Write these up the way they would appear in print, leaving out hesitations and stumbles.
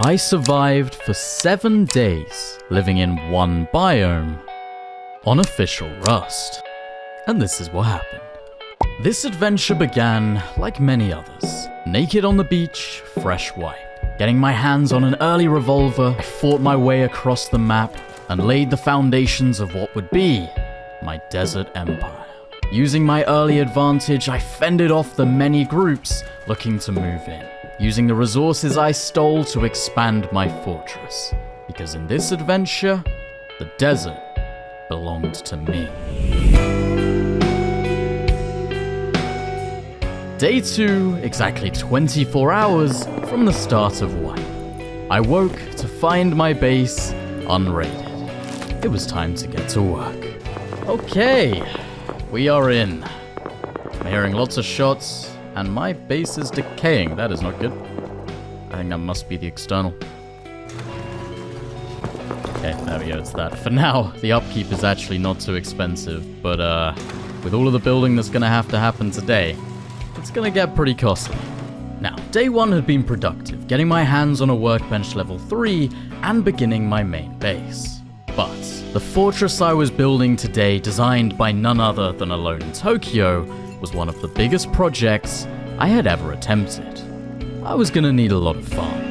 I survived for 7 days, living in one biome, on official Rust. And this is what happened. This adventure began like many others. Naked on the beach, fresh wipe. Getting my hands on an early revolver, I fought my way across the map and laid the foundations of what would be my desert empire. Using my early advantage, I fended off the many groups looking to move in, using the resources I stole to expand my fortress. Because in this adventure, the desert belonged to me. Day 2, exactly 24 hours from the start of wipe. I woke to find my base unraided. It was time to get to work. Okay, we are in. I'm hearing lots of shots, and my base is decaying. That is not good. I think that must be the external. Okay, there we go, it's that. For now, the upkeep is actually not too expensive, but with all of the building that's gonna have to happen today, it's gonna get pretty costly. Now, day 1 had been productive, getting my hands on a workbench level 3 and beginning my main base. But the fortress I was building today, designed by none other than Alone in Tokyo, was one of the biggest projects I had ever attempted. I was gonna need a lot of farm.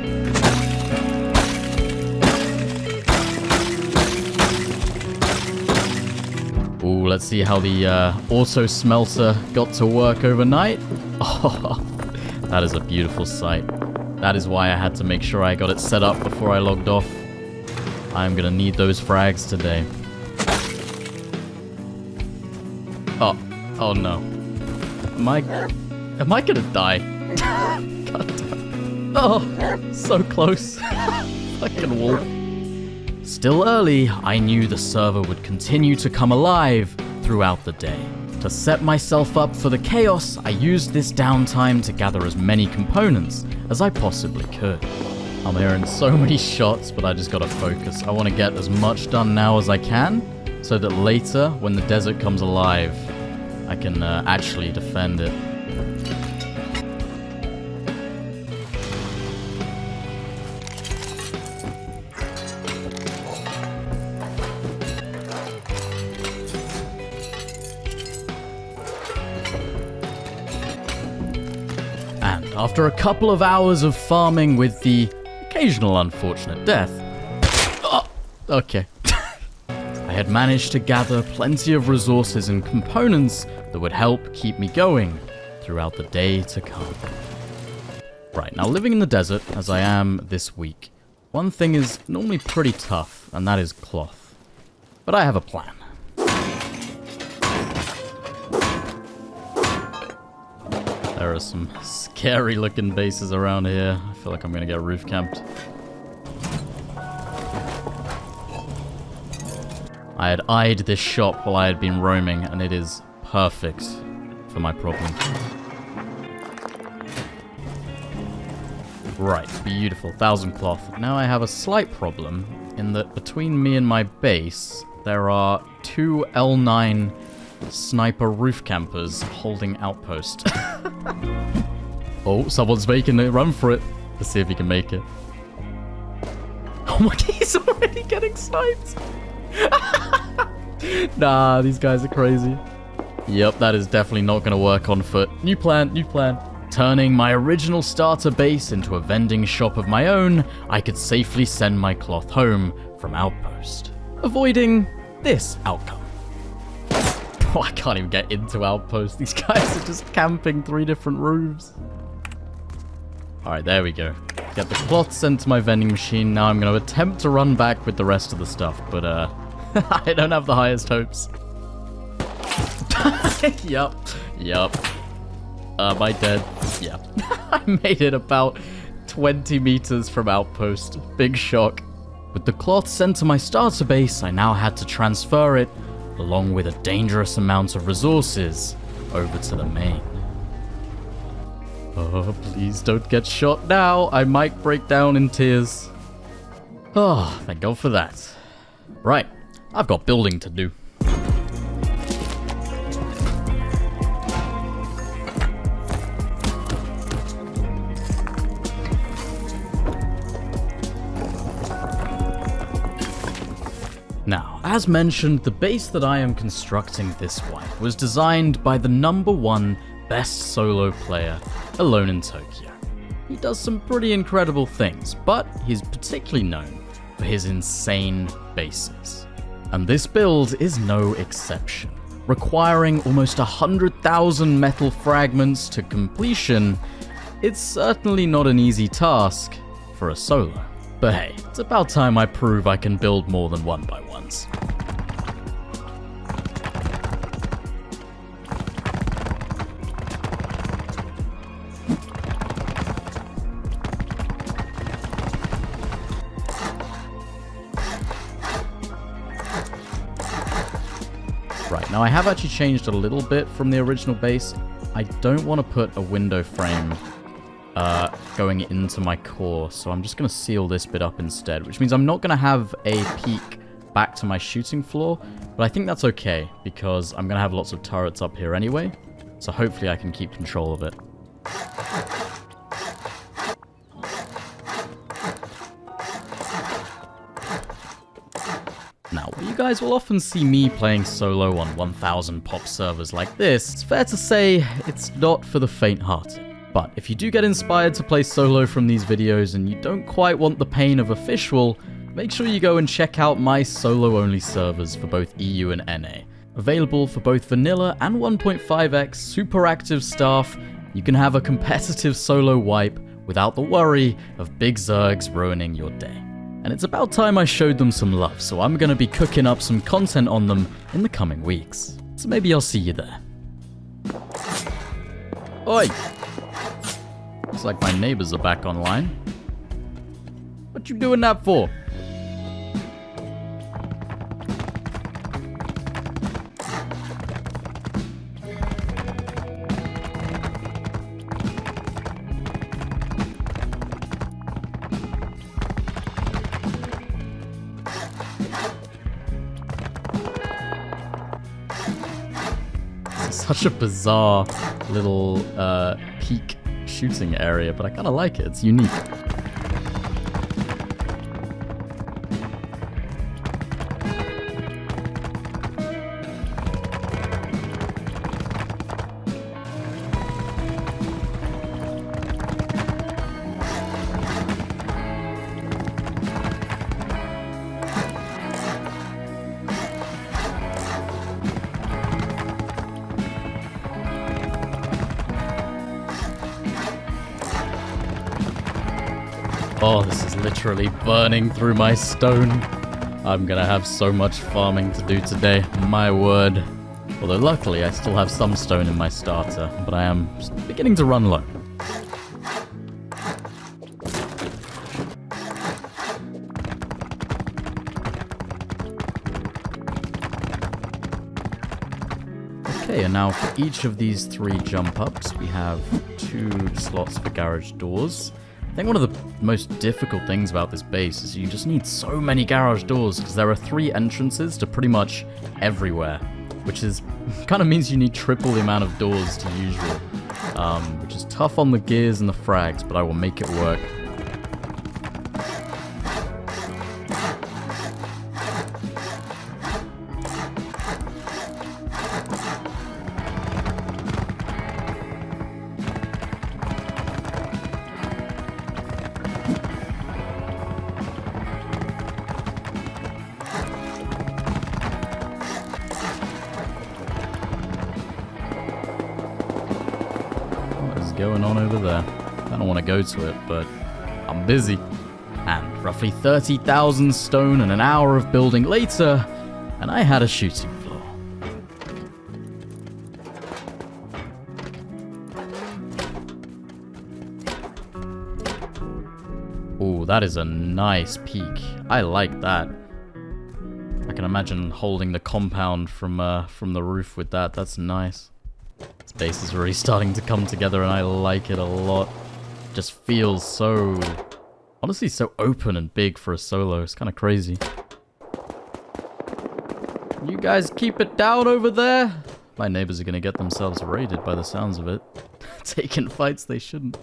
Ooh, let's see how the auto smelter got to work overnight. Oh, that is a beautiful sight. That is why I had to make sure I got it set up before I logged off. I'm gonna need those frags today. Oh no. Am I gonna die? God damn. Oh, so close. Fucking wolf. Still early, I knew the server would continue to come alive throughout the day. To set myself up for the chaos, I used this downtime to gather as many components as I possibly could. I'm hearing so many shots, but I just gotta focus. I want to get as much done now as I can, so that later, when the desert comes alive, I can actually defend it. And after a couple of hours of farming with the occasional unfortunate death, okay. I had managed to gather plenty of resources and components that would help keep me going throughout the day to come. Right, now living in the desert, as I am this week, one thing is normally pretty tough, and that is cloth. But I have a plan. There are some scary looking bases around here. I feel like I'm gonna get roof camped. I had eyed this shop while I had been roaming, and it is perfect for my problem. Right, beautiful, 1,000 cloth. Now I have a slight problem in that between me and my base, there are 2 L9 sniper roof campers holding outpost. Oh, someone's making it. Run for it. Let's see if he can make it. Oh my god, he's already getting sniped. Nah, these guys are crazy. Yep, that is definitely not going to work on foot. New plan, new plan. Turning my original starter base into a vending shop of my own, I could safely send my cloth home from outpost, avoiding this outcome. Oh, I can't even get into outpost. These guys are just camping 3 different roofs. Alright, there we go. Get the cloth sent to my vending machine. Now I'm going to attempt to run back with the rest of the stuff, but I don't have the highest hopes. Yup. Am I dead? Yeah. I made it about 20 meters from outpost. Big shock. With the cloth sent to my starter base, I now had to transfer it, along with a dangerous amount of resources, over to the main. Oh, please don't get shot now. I might break down in tears. Oh, thank God for that. Right, I've got building to do. as mentioned, the base that I am constructing this wipe was designed by the #1 best solo player, Alone in Tokyo. He does some pretty incredible things, but he's particularly known for his insane bases. And this build is no exception. Requiring almost 100,000 metal fragments to completion, it's certainly not an easy task for a solo. But hey, it's about time I prove I can build more than 1x1s. Right, now I have actually changed a little bit from the original base. I don't want to put a window frame going into my core, so I'm just going to seal this bit up instead, which means I'm not going to have a peak back to my shooting floor, but I think that's okay, because I'm going to have lots of turrets up here anyway, so hopefully I can keep control of it. Now, you guys will often see me playing solo on 1000 pop servers like this. It's fair to say it's not for the faint-hearted. But if you do get inspired to play solo from these videos and you don't quite want the pain of official, make sure you go and check out my solo-only servers for both EU and NA. Available for both vanilla and 1.5x super active staff, you can have a competitive solo wipe without the worry of big zergs ruining your day. And it's about time I showed them some love, so I'm going to be cooking up some content on them in the coming weeks. So maybe I'll see you there. Oi! Looks like my neighbors are back online. What you doing that for? Such a bizarre little peak shooting area, but I kind of like it. It's unique. Oh, this is literally burning through my stone. I'm gonna have so much farming to do today, my word. Although luckily I still have some stone in my starter, but I am beginning to run low. Okay, and now for each of these 3 jump ups, we have 2 slots for garage doors. I think one of the most difficult things about this base is you just need so many garage doors because there are 3 entrances to pretty much everywhere, which is kind of means you need triple the amount of doors to usual, which is tough on the gears and the frags, but I will make it work. Going on over there. I don't want to go to it, but I'm busy. And roughly 30,000 stone and an hour of building later, and I had a shooting floor. Ooh, that is a nice peak. I like that. I can imagine holding the compound from the roof with that. That's nice. This base is really starting to come together and I like it a lot. Just feels so, honestly, so open and big for a solo. It's kind of crazy. You guys keep it down over there. My neighbors are going to get themselves raided by the sounds of it. Taking fights they shouldn't.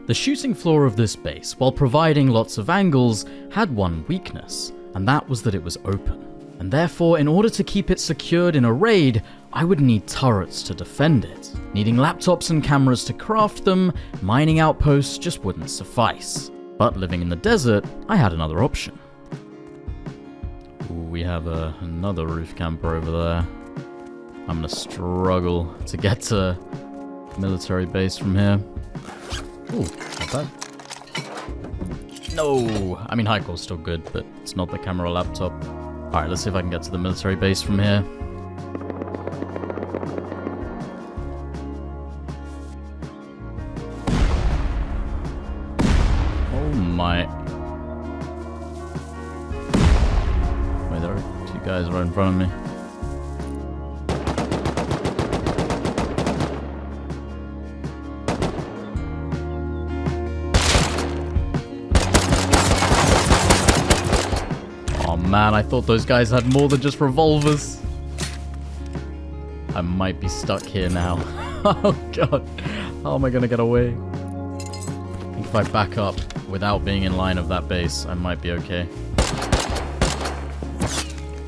The shooting floor of this base, while providing lots of angles, had one weakness, and that was that it was open. and therefore in order to keep it secured in a raid, I would need turrets to defend it. Needing laptops and cameras to craft them, mining outposts just wouldn't suffice. But living in the desert, I had another option. Ooh, we have another roof camper over there. I'm gonna struggle to get to military base from here. Ooh, not bad. No! I mean, high core's still good, but it's not the camera or laptop. Alright, let's see if I can get to the military base from here. Oh my. Wait, there are two guys right in front of me. Man, I thought those guys had more than just revolvers. I might be stuck here now. Oh god. How am I gonna get away? I think if I back up without being in line of that base, I might be okay.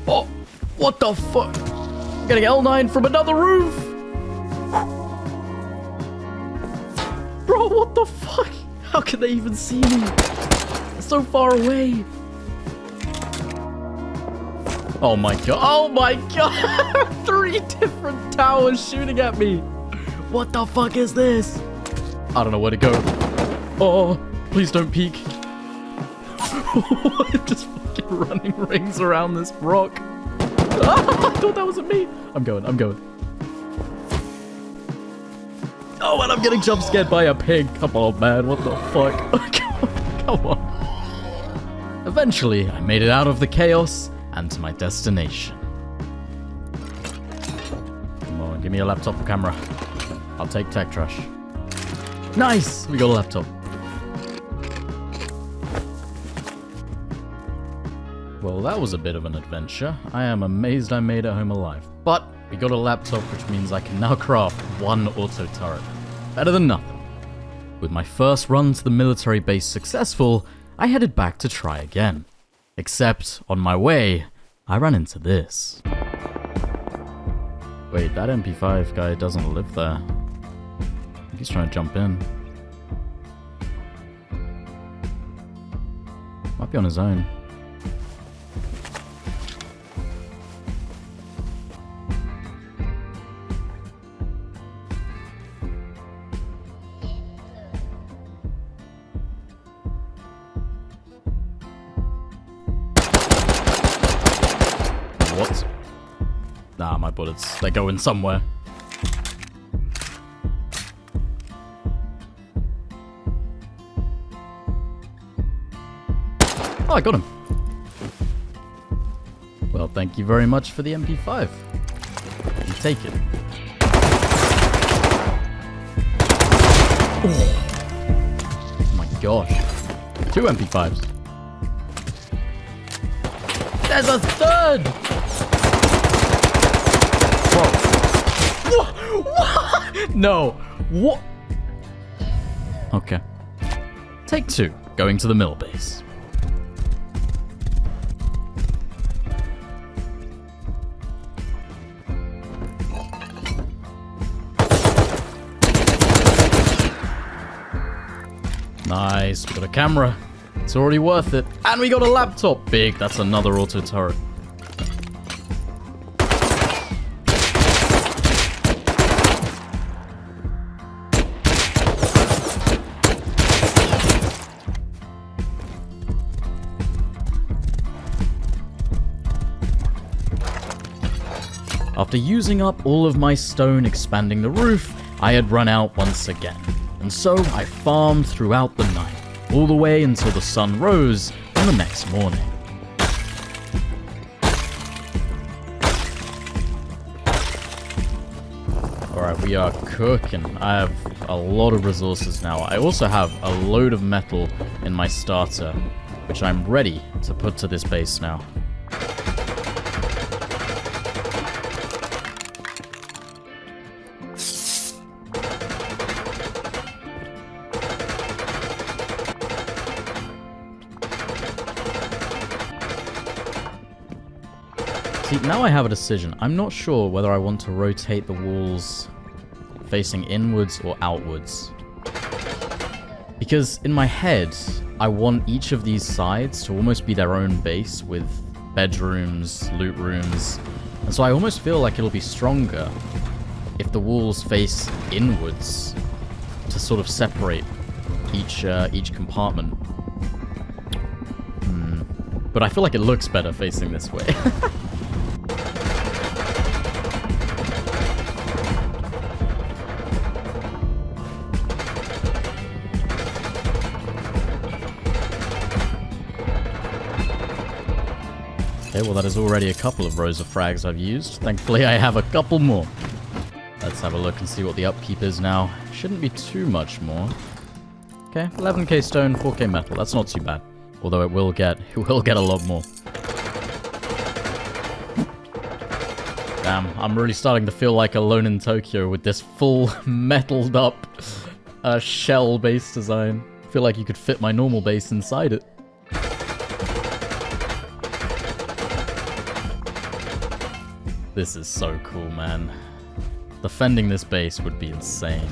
Oh! What the fuck? I'm getting L9 from another roof! Bro, what the fuck? How can they even see me? They're so far away. Oh my god. Oh my god. 3 different towers shooting at me. What the fuck is this? I don't know where to go. Oh, please don't peek. I'm just fucking running rings around this rock. Ah, I thought that wasn't me. I'm going. Oh, and I'm getting jump scared by a pig. Come on, man. What the fuck? Come on. Eventually, I made it out of the chaos and to my destination. Come on, give me a laptop or camera. I'll take tech trash. Nice! We got a laptop. Well, that was a bit of an adventure. I am amazed I made it home alive. But we got a laptop, which means I can now craft 1 auto turret. Better than nothing. With my first run to the military base successful, I headed back to try again. Except, on my way, I ran into this. Wait, that MP5 guy doesn't live there. I think he's trying to jump in. Might be on his own. What? Nah, my bullets, they're going somewhere. Oh, I got him. Well, thank you very much for the MP5. You take it. Oh my gosh. 2 MP5s. There's a third! Whoa. What? No. What? Okay. Take 2. Going to the mill base. Nice. We got a camera. It's already worth it. And we got a laptop. Big. That's another auto turret. After using up all of my stone expanding the roof, I had run out once again. And so I farmed throughout the night, all the way until the sun rose on the next morning. Alright, we are cooking. I have a lot of resources now. I also have a load of metal in my starter, which I'm ready to put to this base now. See, now I have a decision. I'm not sure whether I want to rotate the walls facing inwards or outwards. Because in my head, I want each of these sides to almost be their own base with bedrooms, loot rooms, and so I almost feel like it'll be stronger if the walls face inwards to sort of separate each compartment. But I feel like it looks better facing this way. Okay, well that is already a couple of rows of frags I've used. Thankfully I have a couple more. Let's have a look and see what the upkeep is now. Shouldn't be too much more. Okay, 11k stone, 4k metal. That's not too bad. Although it will get a lot more. Damn, I'm really starting to feel like Alone in Tokyo with this full metalled up shell base design. I feel like you could fit my normal base inside it. This is so cool, man. Defending this base would be insane.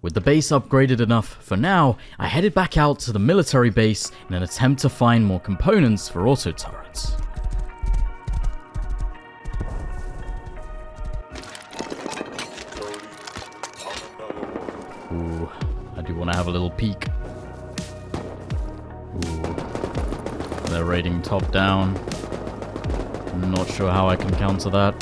With the base upgraded enough for now, I headed back out to the military base in an attempt to find more components for auto turrets. Ooh, I do want to have a little peek. Ooh, they're raiding top down. I'm not sure how I can counter that.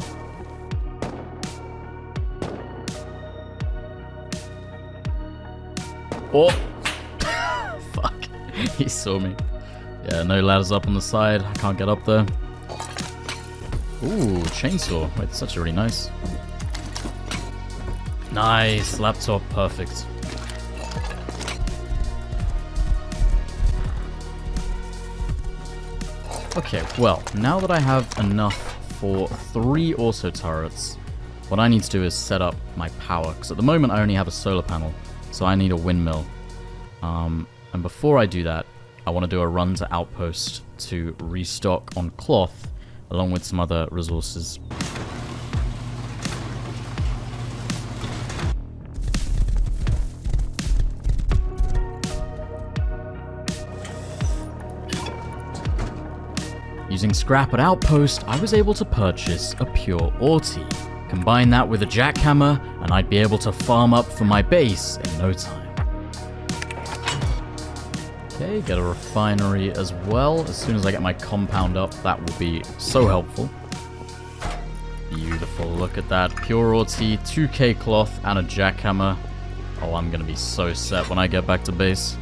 Oh! Fuck. He saw me. Yeah, no ladders up on the side. I can't get up there. Ooh, chainsaw. Wait, that's actually really nice. Nice. Laptop. Perfect. Okay, well, now that I have enough for 3 auto turrets, what I need to do is set up my power. Because at the moment I only have a solar panel. So I need a windmill. And before I do that, I want to do a run to Outpost to restock on cloth, along with some other resources. Using scrap at Outpost, I was able to purchase a pure ore tea. Combine that with a jackhammer, and I'd be able to farm up for my base in no time. Okay, get a refinery as well. As soon as I get my compound up, that will be so helpful. Beautiful, look at that. Pure ore tea, 2k cloth, and a jackhammer. Oh, I'm gonna be so set when I get back to base.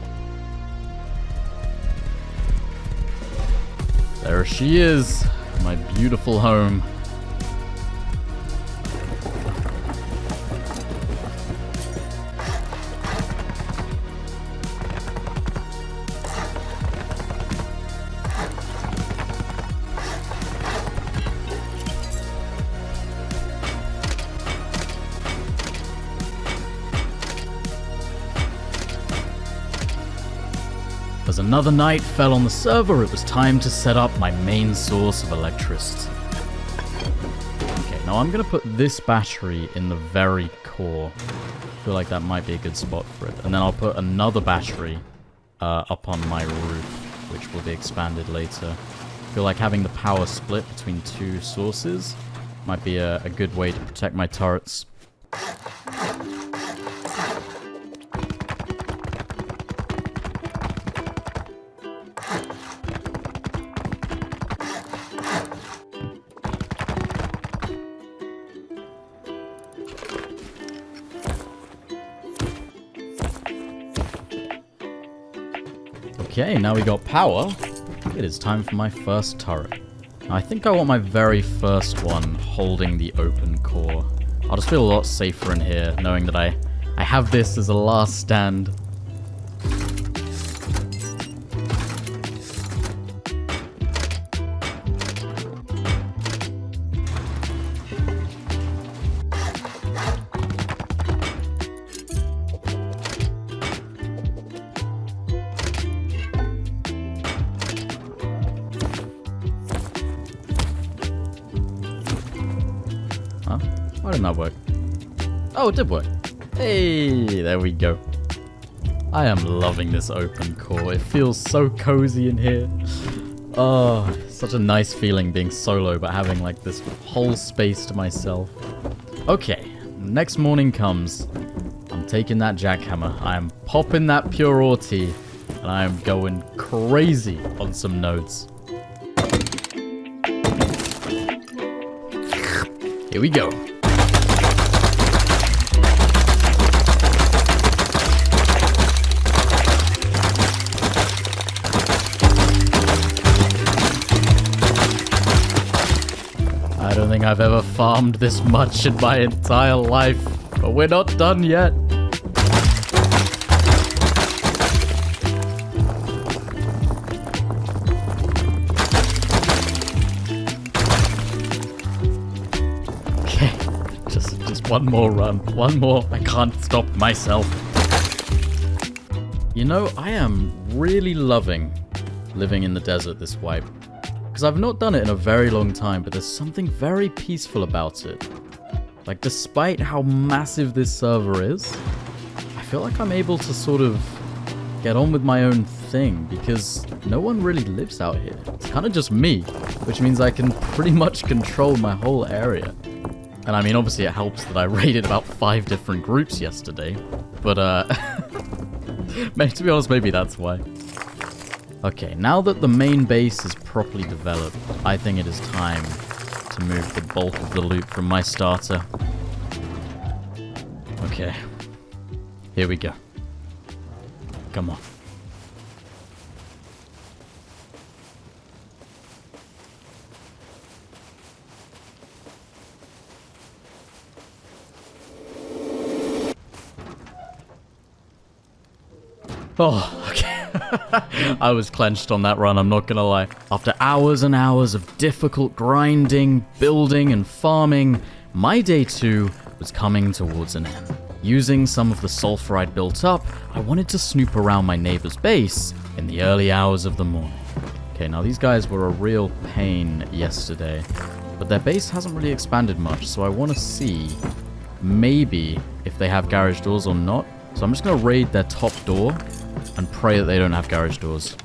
There she is, my beautiful home. As another night fell on the server, it was time to set up my main source of electricity. Okay, now I'm going to put this battery in the very core. I feel like that might be a good spot for it. And then I'll put another battery up on my roof, which will be expanded later. I feel like having the power split between 2 sources might be a good way to protect my turrets. Okay, now we got power. It is time for my first turret. Now, I think I want my very first one holding the open core. I'll just feel a lot safer in here, knowing that I have this as a last stand. didn't that work? Oh, it did work. Hey, there we go. I am loving this open core. It feels so cozy in here. Oh, such a nice feeling being solo, but having like this whole space to myself. Okay, next morning comes. I'm taking that jackhammer. I am popping that pure ore tea, and I am going crazy on some nodes. Here we go. I don't think I've ever farmed this much in my entire life, but we're not done yet. Okay, just one more run. One more. I can't stop myself. You know, I am really loving living in the desert this wipe. Because I've not done it in a very long time, but there's something very peaceful about it. Like, despite how massive this server is, I feel like I'm able to sort of get on with my own thing, because no one really lives out here. It's kind of just me, which means I can pretty much control my whole area. And I mean, obviously it helps that I raided about 5 different groups yesterday, but to be honest, maybe that's why. Okay, now that the main base is properly developed, I think it is time to move the bulk of the loot from my starter. Okay, here we go. Come on. Oh, okay. I was clenched on that run, I'm not gonna lie. After hours and hours of difficult grinding, building, and farming, my day 2 was coming towards an end. Using some of the sulfur I'd built up, I wanted to snoop around my neighbor's base in the early hours of the morning. Okay, now these guys were a real pain yesterday, but their base hasn't really expanded much, so I want to see maybe if they have garage doors or not. So I'm just going to raid their top door and pray that they don't have garage doors.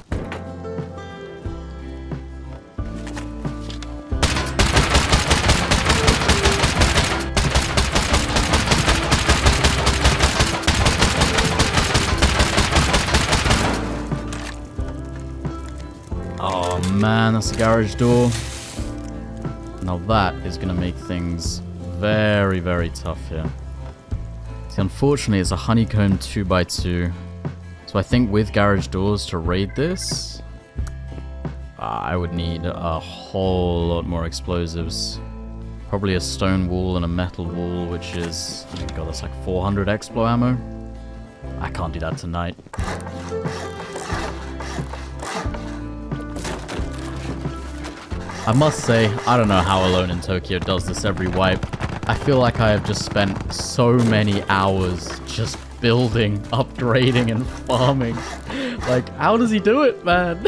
Oh man, that's a garage door. Now that is going to make things very, very tough here. See, unfortunately, it's a honeycomb 2x2. So I think with garage doors to raid this, I would need a whole lot more explosives. Probably a stone wall and a metal wall, which is, oh god, that's like 400 explo ammo. I can't do that tonight. I must say, I don't know how Alone in Tokyo does this every wipe. I feel like I have just spent so many hours just building, upgrading, and farming. Like, how does he do it, man?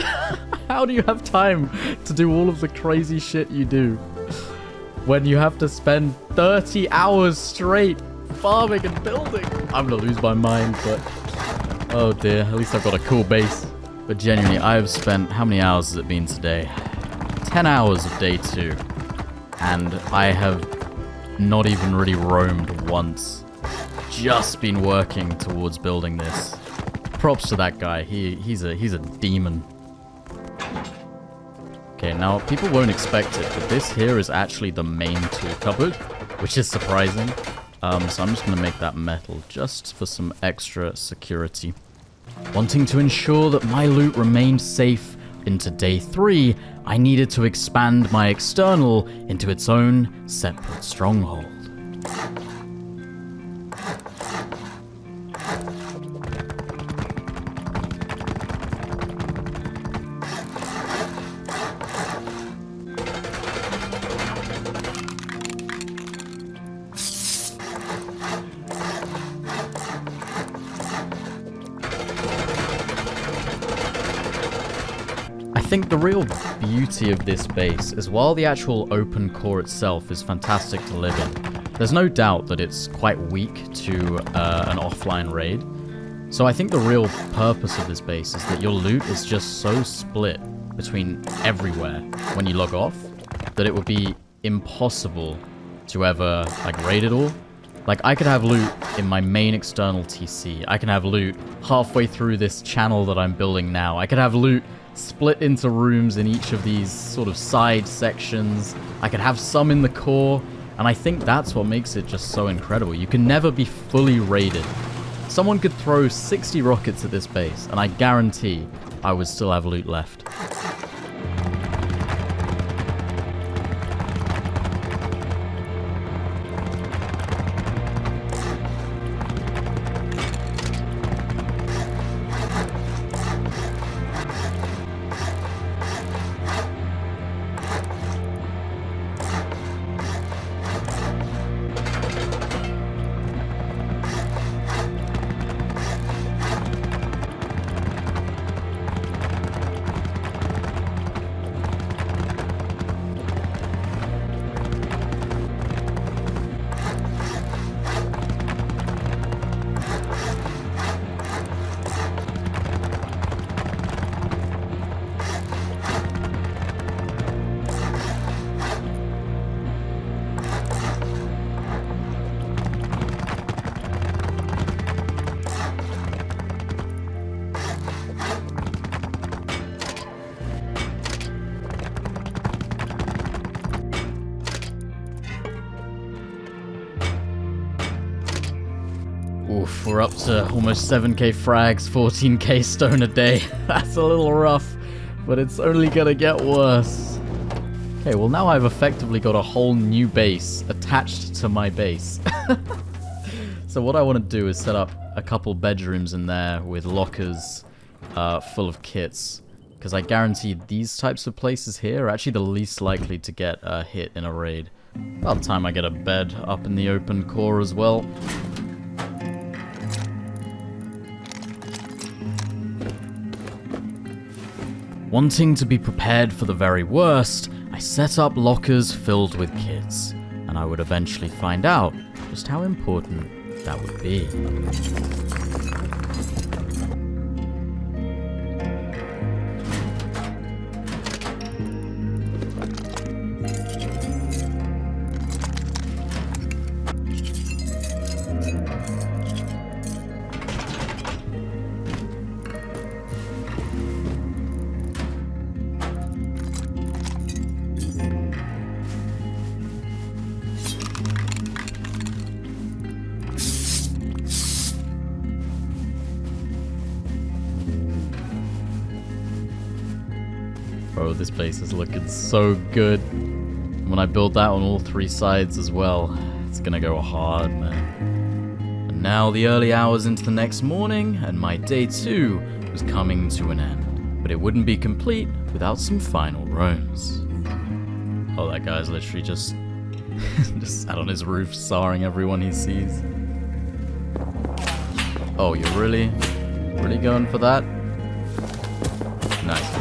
How do you have time to do all of the crazy shit you do when you have to spend 30 hours straight farming and building? I'm gonna lose my mind, but oh dear, at least I've got a cool base. But genuinely, I have spent, how many hours has it been today? 10 hours of day 2, and I have not even really roamed once. Just been working towards building this. Props to that guy. He's a demon. Okay, now people won't expect it, but this here is actually the main tool cupboard, which is surprising. So I'm just gonna make that metal just for some extra security. Wanting to ensure that my loot remained safe into day 3, I needed to expand my external into its own separate stronghold. I think the real beauty of this base is while the actual open core itself is fantastic to live in, there's no doubt that it's quite weak to an offline raid. So I think the real purpose of this base is that your loot is just so split between everywhere when you log off that it would be impossible to ever, like, raid it all. Like, I could have loot in my main external TC. I can have loot halfway through this channel that I'm building now. I could have loot split into rooms in each of these sort of side sections. I could have some in the core, and I think that's what makes it just so incredible. You can never be fully raided. Someone could throw 60 rockets at this base, and I guarantee I would still have loot left. Oof, we're up to almost 7k frags, 14k stone a day. That's a little rough, but it's only gonna get worse. Okay, well now I've effectively got a whole new base attached to my base. So what I want to do is set up a couple bedrooms in there with lockers full of kits, because I guarantee these types of places here are actually the least likely to get hit in a raid. About time I get a bed up in the open core as well. Wanting to be prepared for the very worst, I set up lockers filled with kits, and I would eventually find out just how important that would be. Bro, this base is looking so good. When I build that on all three sides as well, it's gonna go hard, man. And now the early hours into the next morning, and my day 2 was coming to an end. But it wouldn't be complete without some final roams. Oh, that guy's literally just sat on his roof, sawing everyone he sees. Oh, you're really going for that? Nice.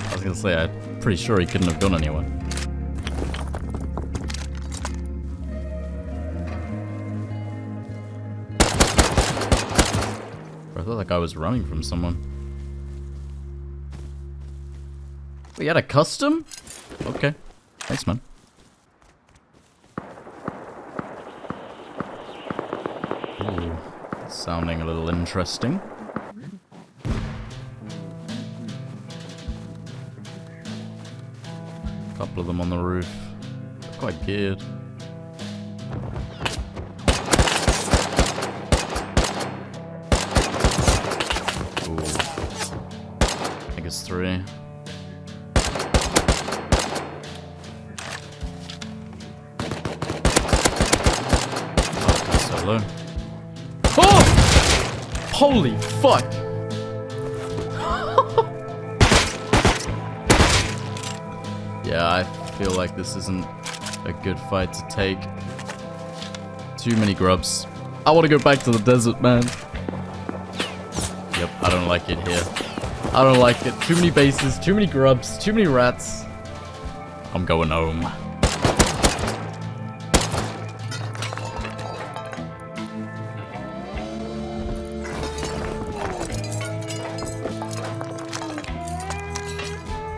I was gonna say, I'm pretty sure he couldn't have gone anywhere. I thought that guy was running from someone. We had a custom? Okay. Thanks, man. Ooh, sounding a little interesting. Couple of them on the roof. They're quite geared. Ooh. I think it's 3. Oh, so low. Oh! Holy fuck! Yeah, I feel like this isn't a good fight to take. Too many grubs. I want to go back to the desert, man. Yep, I don't like it here. I don't like it. Too many bases, too many grubs, too many rats. I'm going home.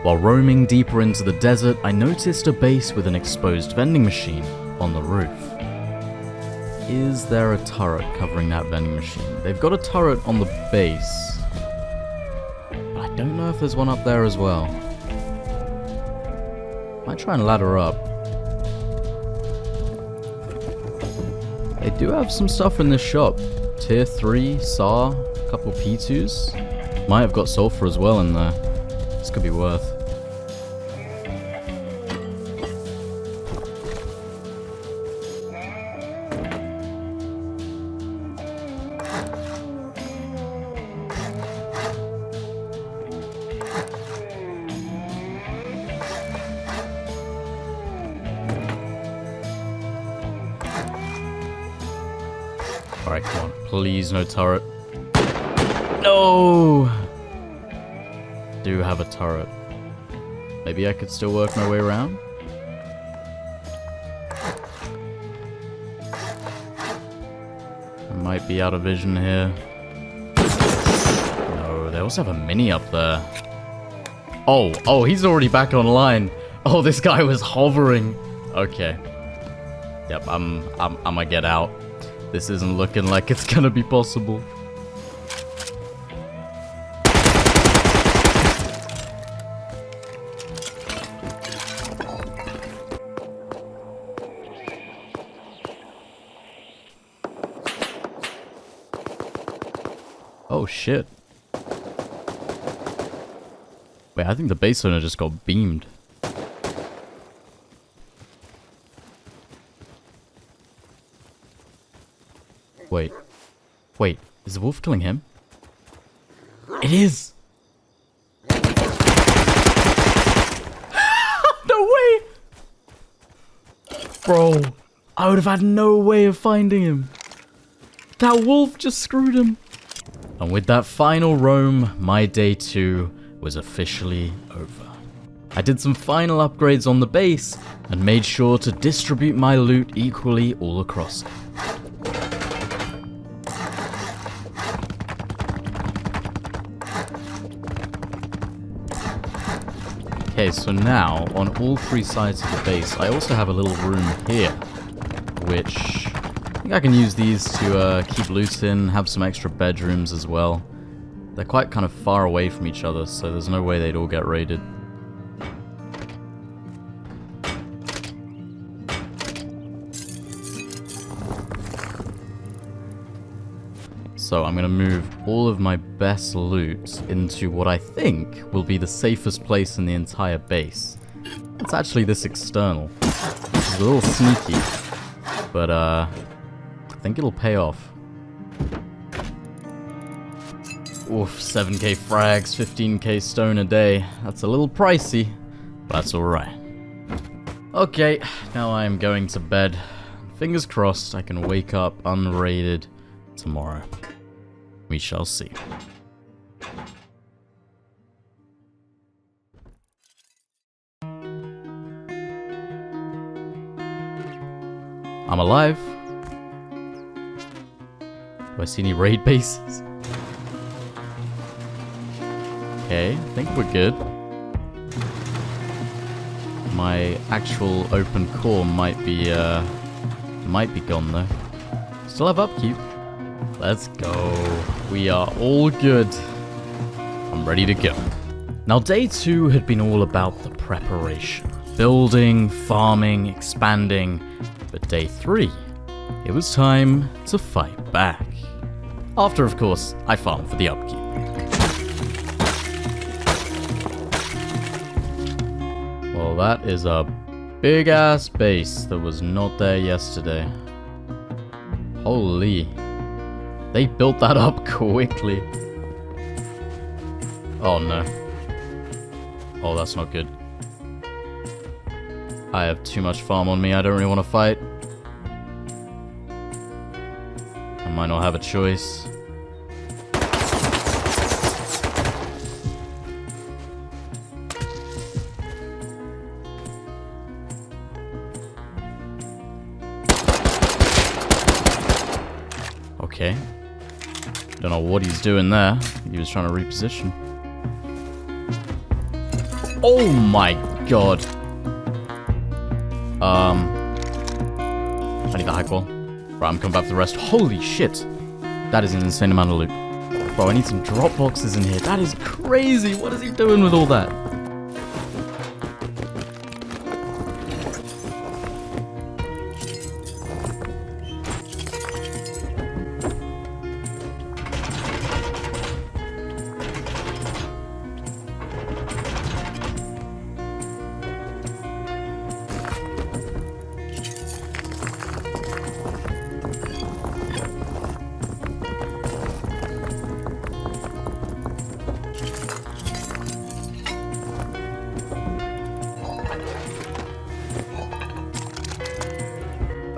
While roaming deeper into the desert, I noticed a base with an exposed vending machine on the roof. Is there a turret covering that vending machine? They've got a turret on the base. But I don't know if there's one up there as well. Might try and ladder up. They do have some stuff in this shop. Tier 3, SAR, a couple P2s. Might have got sulfur as well in there. This could be worth. Alright, come on. Please, no turret. No! Do have a turret. Maybe I could still work my way around? I might be out of vision here. No, they also have a mini up there. Oh, he's already back online. Oh, this guy was hovering. Okay. Yep, I'm gonna get out. This isn't looking like it's gonna be possible. Oh shit. Wait, I think the base owner just got beamed. Wait, is the wolf killing him? It is! No way! Bro, I would have had no way of finding him. That wolf just screwed him. And with that final roam, my day 2 was officially over. I did some final upgrades on the base and made sure to distribute my loot equally all across it. Okay, so now, on all 3 sides of the base, I also have a little room here, which I think I can use these to keep loot in, have some extra bedrooms as well. They're quite kind of far away from each other, so there's no way they'd all get raided. So I'm going to move all of my best loot into what I think will be the safest place in the entire base. It's actually this external. It's a little sneaky, but I think it'll pay off. Oof, 7k frags, 15k stone a day. That's a little pricey, but that's alright. Okay, now I'm going to bed. Fingers crossed I can wake up unraided tomorrow. We shall see. I'm alive. Do I see any raid bases? Okay, I think we're good. My actual open core might be gone though. Still have upkeep. Let's go. We are all good. I'm ready to go. Now, day 2 had been all about the preparation. Building, farming, expanding. But day 3, it was time to fight back. After, of course, I farmed for the upkeep. Well, that is a big-ass base that was not there yesterday. Holy. They built that up quickly. Oh no. Oh, that's not good. I have too much farm on me, I don't really want to fight. I might not have a choice. Okay. Don't know what he's doing there. I think he was trying to reposition. Oh my god. I need the high qual. Right, I'm coming back for the rest. Holy shit. That is an insane amount of loot. Bro, I need some drop boxes in here. That is crazy. What is he doing with all that?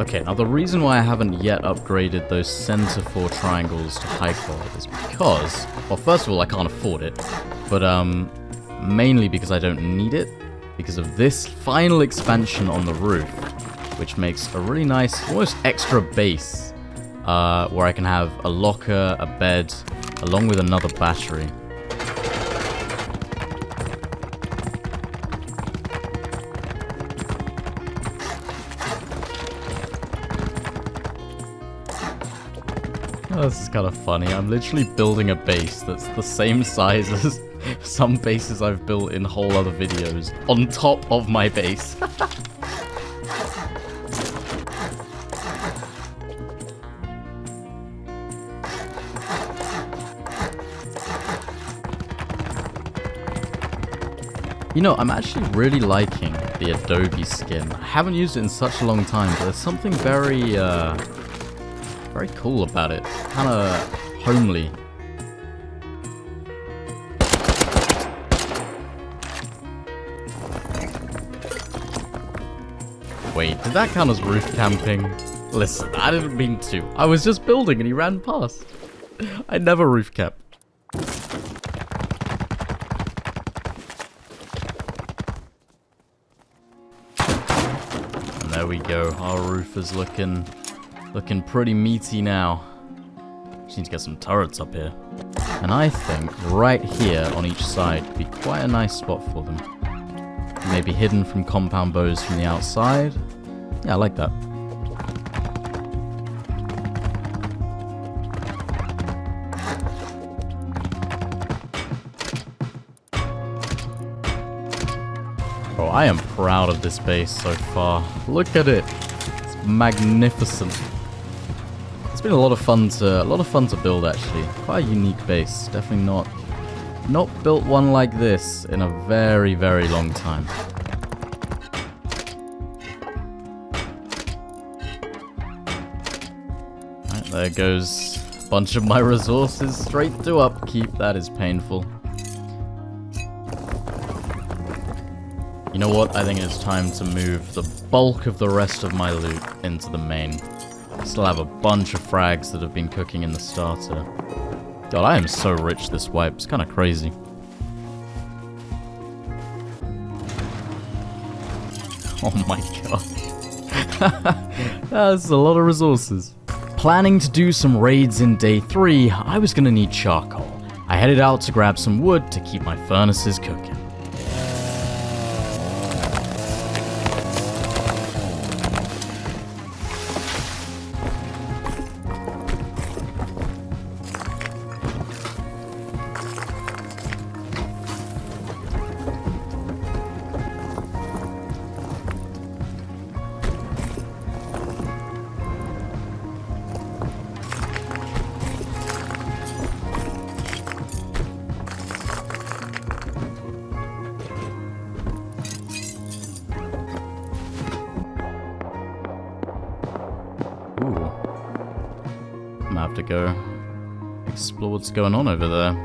Okay, now the reason why I haven't yet upgraded those center 4 triangles to high quality is because, well, first of all, I can't afford it, but mainly because I don't need it, because of this final expansion on the roof, which makes a really nice, almost extra base, where I can have a locker, a bed, along with another battery. Oh, this is kind of funny. I'm literally building a base that's the same size as some bases I've built in whole other videos on top of my base. You know, I'm actually really liking the Adobe skin. I haven't used it in such a long time, but there's something very cool about it. Kinda homely. Wait, did that count as roof camping? Listen, I didn't mean to. I was just building and he ran past. I never roof camp. And there we go. Our roof is looking pretty meaty now. Just need to get some turrets up here. And I think right here on each side would be quite a nice spot for them. Maybe hidden from compound bows from the outside. Yeah, I like that. Oh, I am proud of this base so far. Look at it. It's magnificent. It's been a lot of fun to build, actually. Quite a unique base. Definitely not built one like this in a very, very long time. Right, there goes a bunch of my resources straight to upkeep. That is painful. You know what? I think it's time to move the bulk of the rest of my loot into the main. Still have a bunch of frags that have been cooking in the starter. God, I am so rich this wipe. It's kind of crazy. Oh my god. That's a lot of resources. Planning to do some raids in day 3, I was going to need charcoal. I headed out to grab some wood to keep my furnaces cooking. Ooh. I'm gonna have to go explore what's going on over there.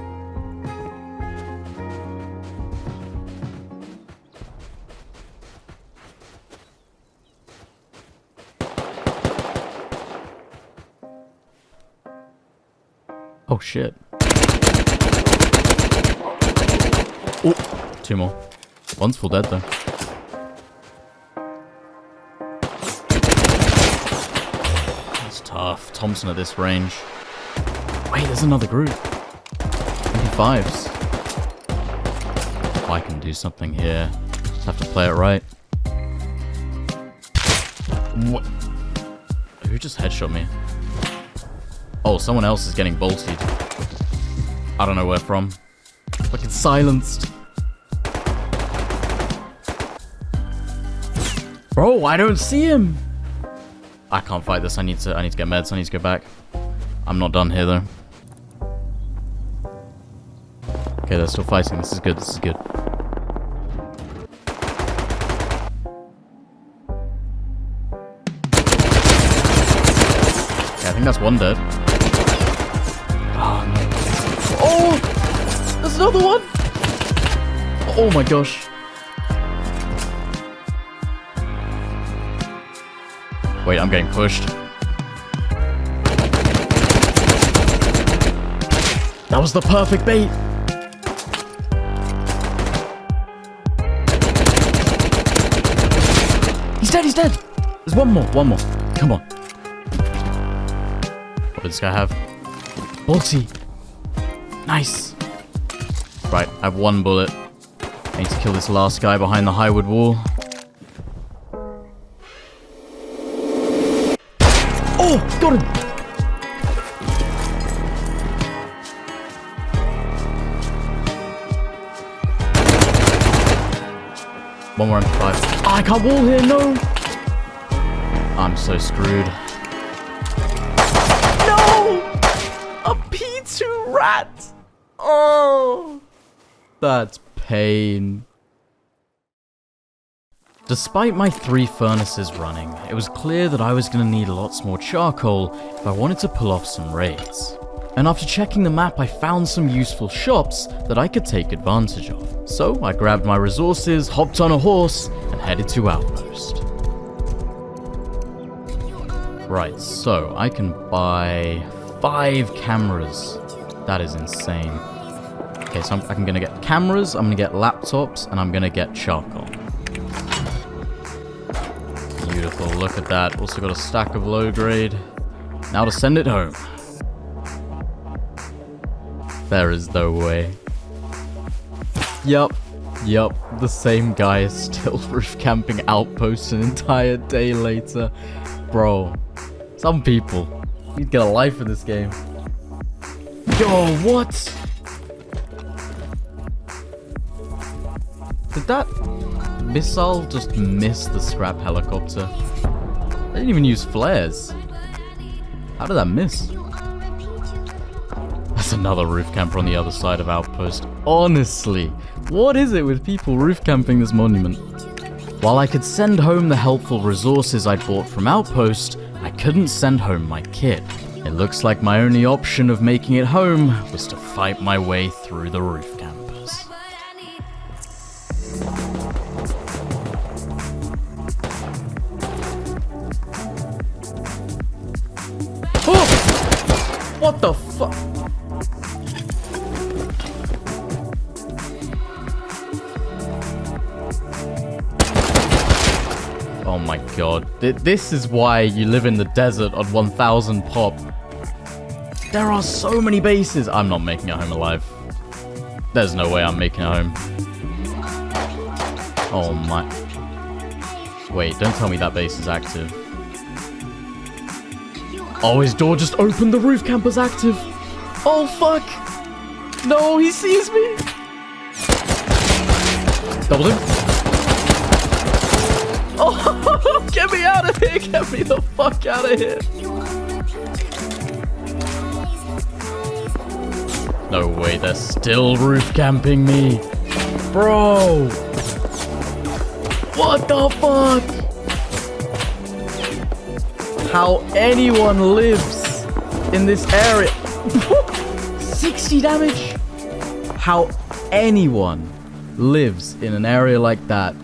Oh shit. Oh, 2 more. One's full dead though. That's tough. Thompson at this range. Wait, there's another group. 25s. I can do something here. Just have to play it right. What? Who just headshot me? Oh, someone else is getting bolted. I don't know where from. Fucking silenced. Bro, I don't see him. I can't fight this. I need to get meds. I need to go back. I'm not done here though. Okay, they're still fighting. This is good. This is good. Okay, I think that's one dead. Oh no. Oh! There's another one! Oh my gosh. Wait, I'm getting pushed. That was the perfect bait! He's dead, he's dead! There's one more. Come on. What did this guy have? Bolty! Nice! Right, I have 1 bullet. I need to kill this last guy behind the highwood wall. Oh! Got him! One more MP5. Oh, I can't wall here, no! I'm so screwed. No! A P2 rat! Oh! That's pain. Despite my 3 furnaces running, it was clear that I was going to need lots more charcoal if I wanted to pull off some raids. And after checking the map, I found some useful shops that I could take advantage of. So I grabbed my resources, hopped on a horse, and headed to Outpost. Right, so I can buy 5 cameras. That is insane. Okay, so I'm gonna get cameras, I'm gonna get laptops, and I'm gonna get charcoal. Beautiful, look at that. Also got a stack of low grade. Now to send it home. There is no way. Yup, the same guy is still roof camping Outpost an entire day later. Bro, some people need to get a life in this game. Yo, what? Did that missile just miss the scrap helicopter? They didn't even use flares. How did that miss? That's another roof camper on the other side of Outpost. Honestly, what is it with people roof camping this monument? While I could send home the helpful resources I'd bought from Outpost, I couldn't send home my kit. It looks like my only option of making it home was to fight my way through the roof campers. Oh! What the fuck? Oh my god. This is why you live in the desert on 1000 pop. There are so many bases. I'm not making it home alive. There's no way I'm making it home. Oh my. Wait, don't tell me that base is active. Oh, his door just opened. The roof camper's active. Oh fuck. No, he sees me. Doubled him. Oh, get me out of here. Get me the fuck out of here. No way, they're still roof camping me. Bro. What the fuck? How anyone lives in this area. 60 damage. How anyone lives in an area like that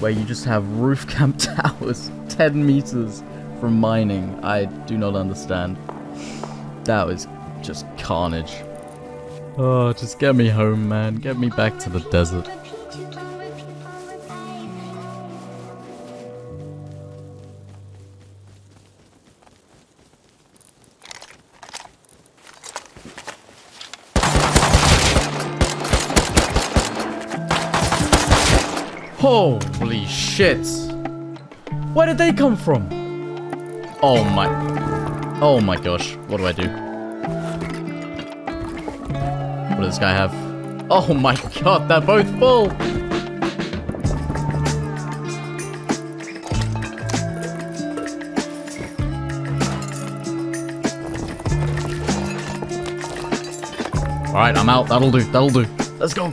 where you just have roof camp towers 10 meters from mining. I do not understand. That was just carnage. Oh, just get me home, man. Get me back to the desert. Holy shit! Where did they come from? Oh my gosh, what do I do? What does this guy have? Oh my god, they're both full! Alright, I'm out. That'll do. Let's go.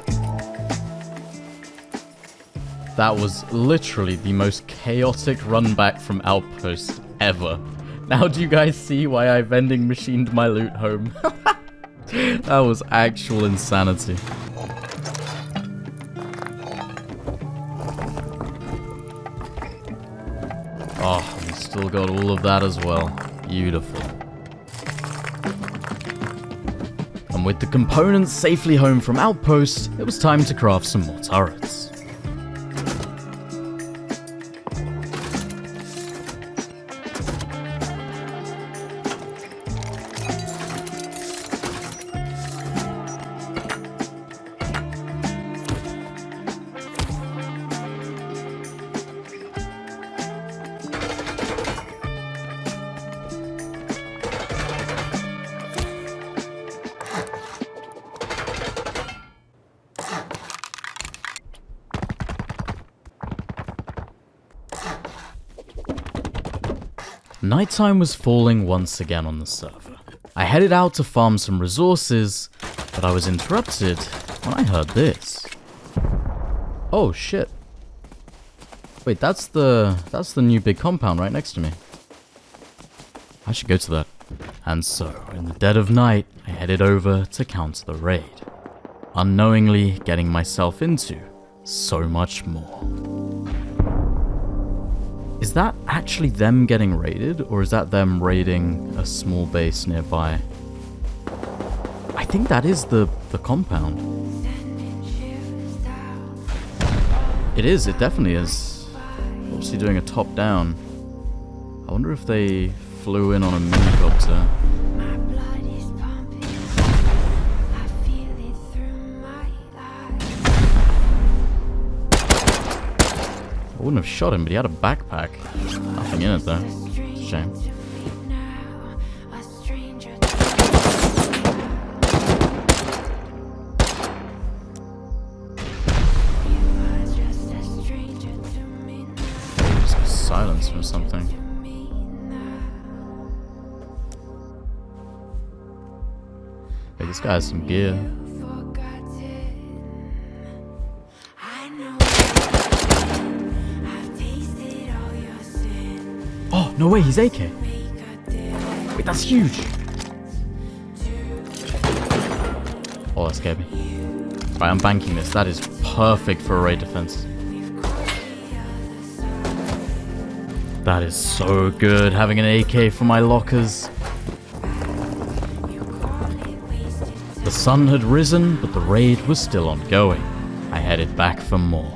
That was literally the most chaotic run back from Outpost ever. Now do you guys see why I vending machined my loot home? That was actual insanity. Oh, we still got all of that as well. Beautiful. And with the components safely home from Outpost, it was time to craft some more turrets. Nighttime was falling once again on the server. I headed out to farm some resources, but I was interrupted when I heard this. Oh shit. Wait, that's the new big compound right next to me. I should go to that. And so, in the dead of night, I headed over to counter the raid, unknowingly getting myself into so much more. Is that actually them getting raided, or is that them raiding a small base nearby? I think that is the compound. It is, it definitely is. Obviously doing a top-down. I wonder if they flew in on a minicopter. I wouldn't have shot him, but he had a backpack. Nothing in it, though. It's a shame. Just got silence from something. Hey, this guy has some gear. Oh, no way, he's AK. Wait, that's huge. Oh, that scared me. Right, I'm banking this. That is perfect for a raid defense. That is so good, having an AK for my lockers. The sun had risen, but the raid was still ongoing. I headed back for more.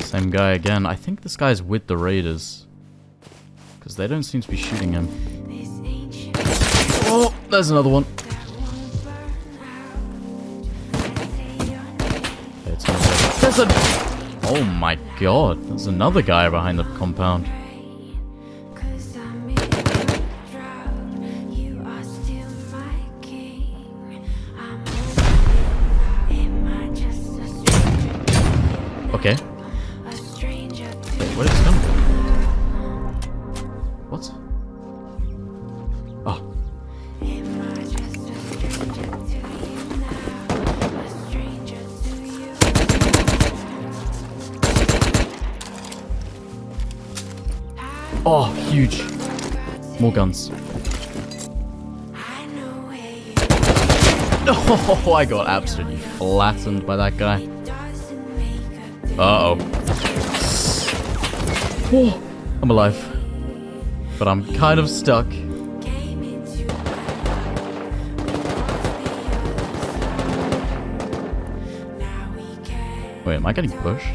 Same guy again. I think this guy's with the raiders, because they don't seem to be shooting him. Oh, there's another one. There's a... Oh my god, there's another guy behind the compound. Okay. Wait, where did this come from? What? Oh. Oh, huge. More guns. Oh, I got absolutely flattened by that guy. Uh-oh. Oh, I'm alive. But I'm kind of stuck. Wait, am I getting pushed?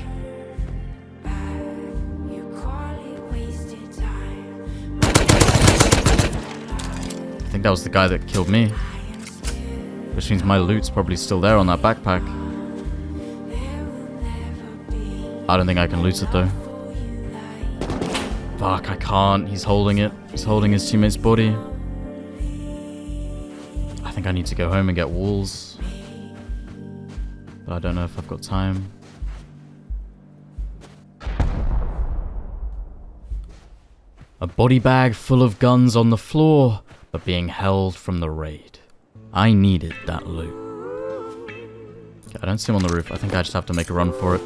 I think that was the guy that killed me. Which means my loot's probably still there on that backpack. I don't think I can loot it though. Fuck, I can't. He's holding it. He's holding his teammate's body. I think I need to go home and get walls. But I don't know if I've got time. A body bag full of guns on the floor, but being held from the raid. I needed that loot. Okay, I don't see him on the roof. I think I just have to make a run for it.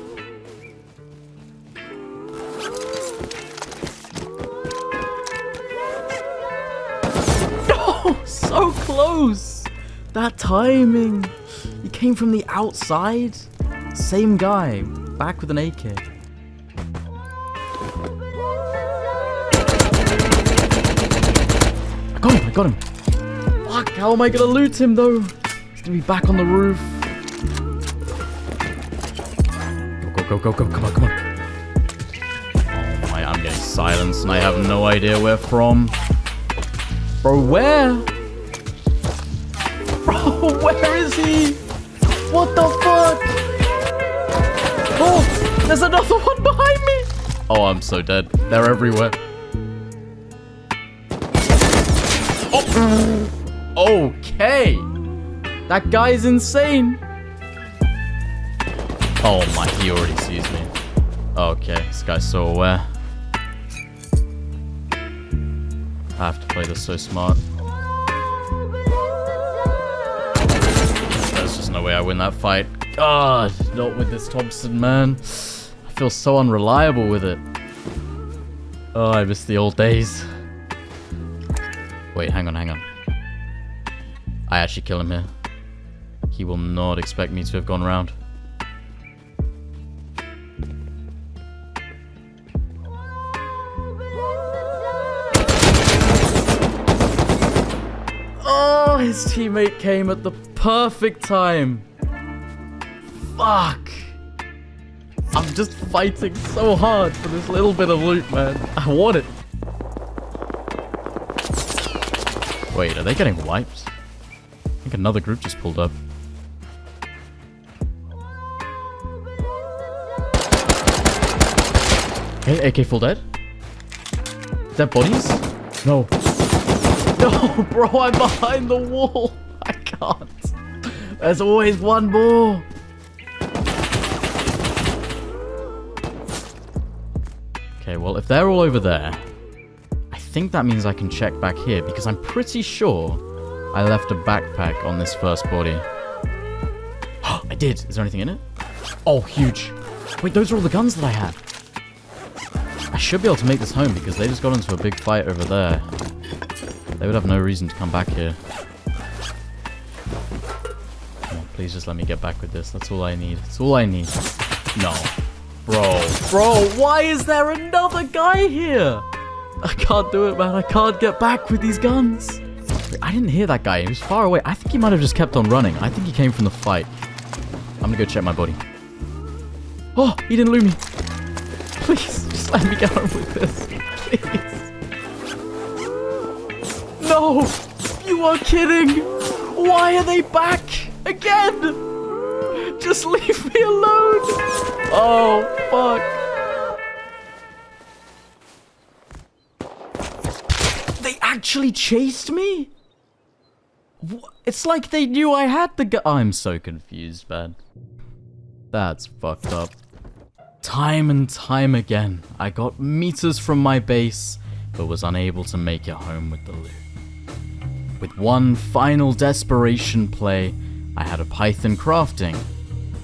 Oh, so close! That timing! He came from the outside. Same guy, back with an AK. I got him! Fuck, how am I gonna loot him though? He's gonna be back on the roof. Go, come on. Oh my, I'm getting silenced and I have no idea where from. Bro, where? Bro, where is he? What the fuck? Oh, there's another one behind me! Oh, I'm so dead. They're everywhere. Oh. Okay. That guy's insane. Oh my, he already sees me. Okay, this guy's so aware. I have to play this so smart. There's just no way I win that fight. God, not with this Thompson, man. I feel so unreliable with it. Oh, I miss the old days. Wait, hang on. I actually kill him here. He will not expect me to have gone around. Oh, his teammate came at the perfect time. Fuck. I'm just fighting so hard for this little bit of loot, man. I want it. Wait, are they getting wiped? I think another group just pulled up. Okay, AK full dead. Dead bodies? No. No, bro, I'm behind the wall. I can't. There's always one more. Okay, well, if they're all over there, I think that means I can check back here because I'm pretty sure I left a backpack on this first body. I did. Is there anything in it? Oh, huge. Wait, those are all the guns that I had. I should be able to make this home because they just got into a big fight over there. They would have no reason to come back here. Come on, please just let me get back with this. That's all I need. That's all I need. No. Bro, why is there another guy here? I can't do it, man. I can't get back with these guns. Wait, I didn't hear that guy. He was far away. I think he might have just kept on running. I think he came from the fight. I'm gonna go check my body. Oh, he didn't loot me. Please, just let me get on with this. Please. No! You are kidding! Why are they back? Again! Just leave me alone! Oh, fuck. They actually chased me? It's like they knew I had the gun. I'm so confused, man. That's fucked up. Time and time again, I got meters from my base, but was unable to make it home with the loot. With one final desperation play, I had a Python crafting,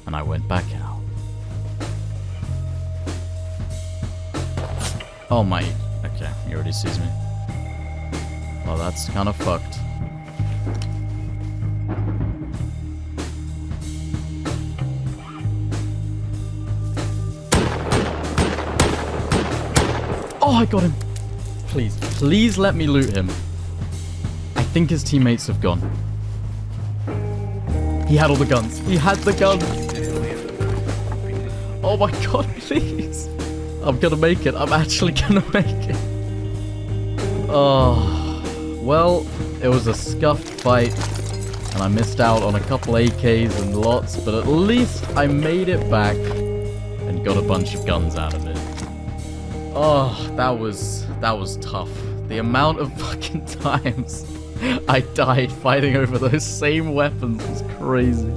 and I went back out. Oh my... Okay, he already sees me. Well, that's kind of fucked. I got him. Please, please let me loot him. I think his teammates have gone. He had all the guns. He had the guns. Oh my god, please. I'm gonna make it. I'm actually gonna make it. Oh, well, it was a scuffed fight, and I missed out on a couple AKs and lots, but at least I made it back and got a bunch of guns out of it. Oh, that was tough. The amount of fucking times I died fighting over those same weapons was crazy.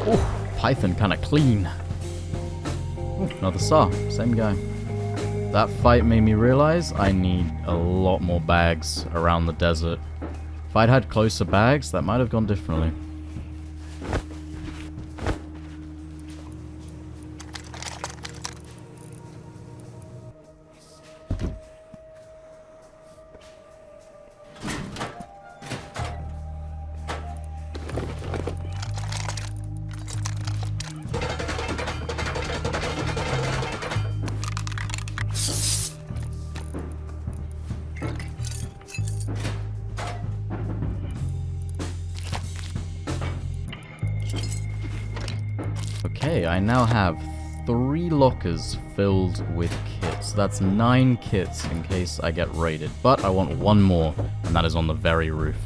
Ooh, Python kind of clean. Ooh, another SAR, same guy. That fight made me realize I need a lot more bags around the desert. If I'd had closer bags, that might have gone differently. Okay, I now have 3 lockers filled with kits. That's 9 kits in case I get raided. But I want 1 more, and that is on the very roof.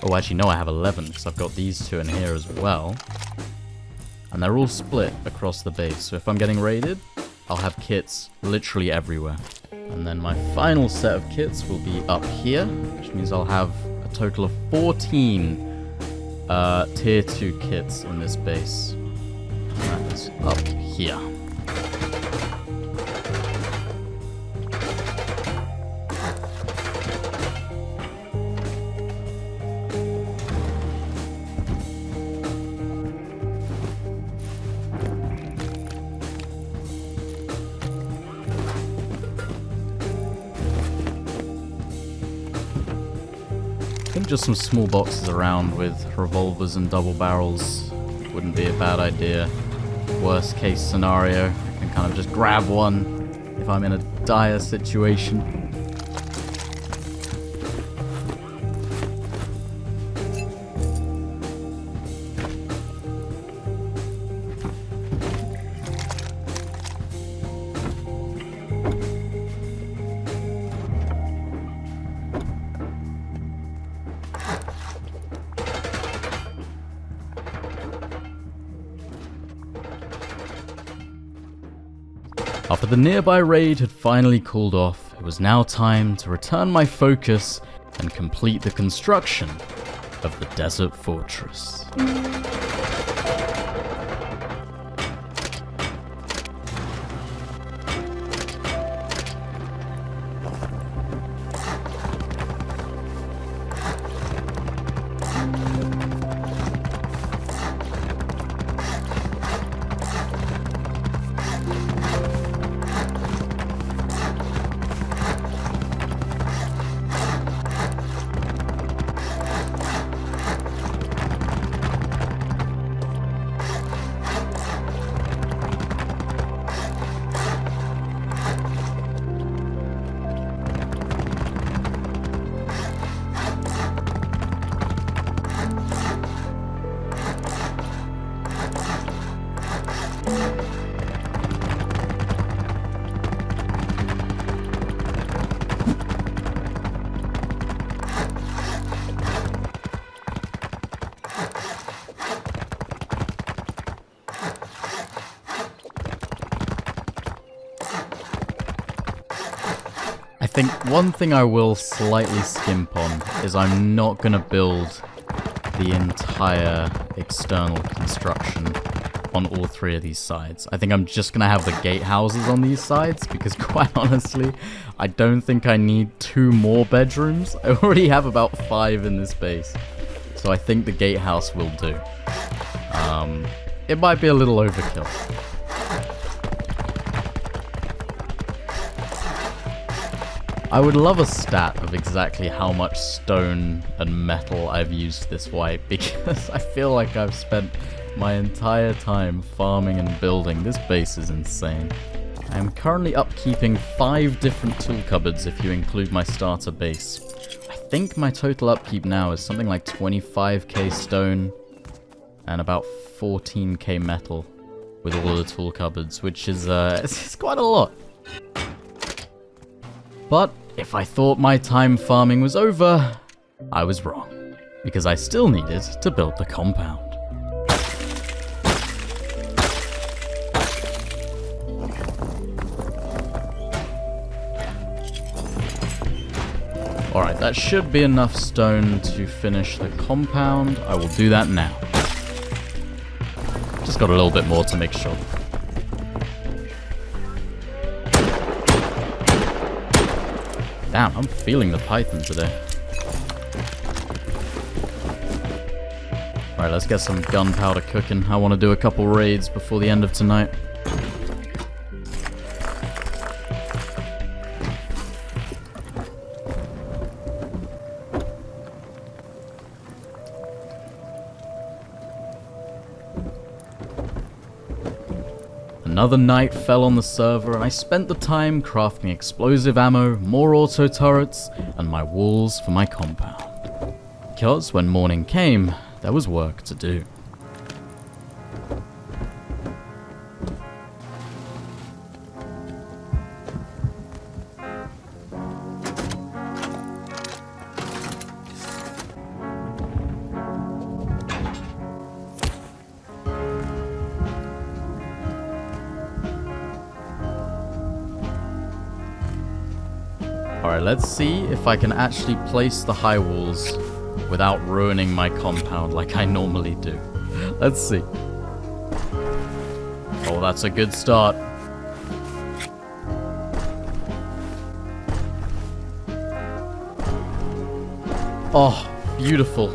Oh, actually, no, I have 11, because I've got these 2 in here as well. And they're all split across the base, so if I'm getting raided, I'll have kits literally everywhere. And then my final set of kits will be up here, which means I'll have a total of 14 tier 2 kits in this base. That is up here. I think just some small boxes around with revolvers and double barrels wouldn't be a bad idea. Worst case scenario, I can kind of just grab one if I'm in a dire situation. After the nearby raid had finally cooled off, it was now time to return my focus and complete the construction of the Desert Fortress. I think one thing I will slightly skimp on is I'm not going to build the entire external construction on all 3 of these sides. I think I'm just going to have the gatehouses on these sides because quite honestly, I don't think I need 2 more bedrooms. I already have about 5 in this base. So I think the gatehouse will do. It might be a little overkill. I would love a stat of exactly how much stone and metal I've used this wipe, because I feel like I've spent my entire time farming and building. This base is insane. I am currently upkeeping 5 different tool cupboards if you include my starter base. I think my total upkeep now is something like 25k stone and about 14k metal with all of the tool cupboards, which is it's quite a lot. But if I thought my time farming was over, I was wrong, because I still needed to build the compound. Alright, that should be enough stone to finish the compound. I will do that now. Just got a little bit more to make sure. Damn, I'm feeling the python today. Alright, let's get some gunpowder cooking. I want to do a couple raids before the end of tonight. Another night fell on the server, and I spent the time crafting explosive ammo, more auto turrets, and my walls for my compound. Because when morning came, there was work to do. Alright, let's see if I can actually place the high walls without ruining my compound like I normally do. Let's see. Oh, that's a good start. Oh, beautiful.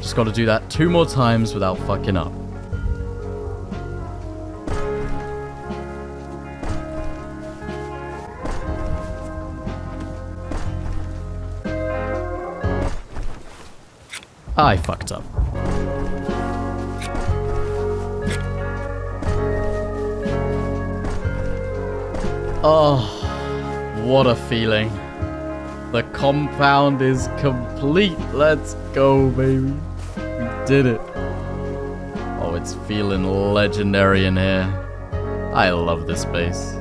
Just gotta do that 2 more times without fucking up. I fucked up. Oh, what a feeling. The compound is complete. Let's go, baby. We did it. Oh, it's feeling legendary in here. I love this base.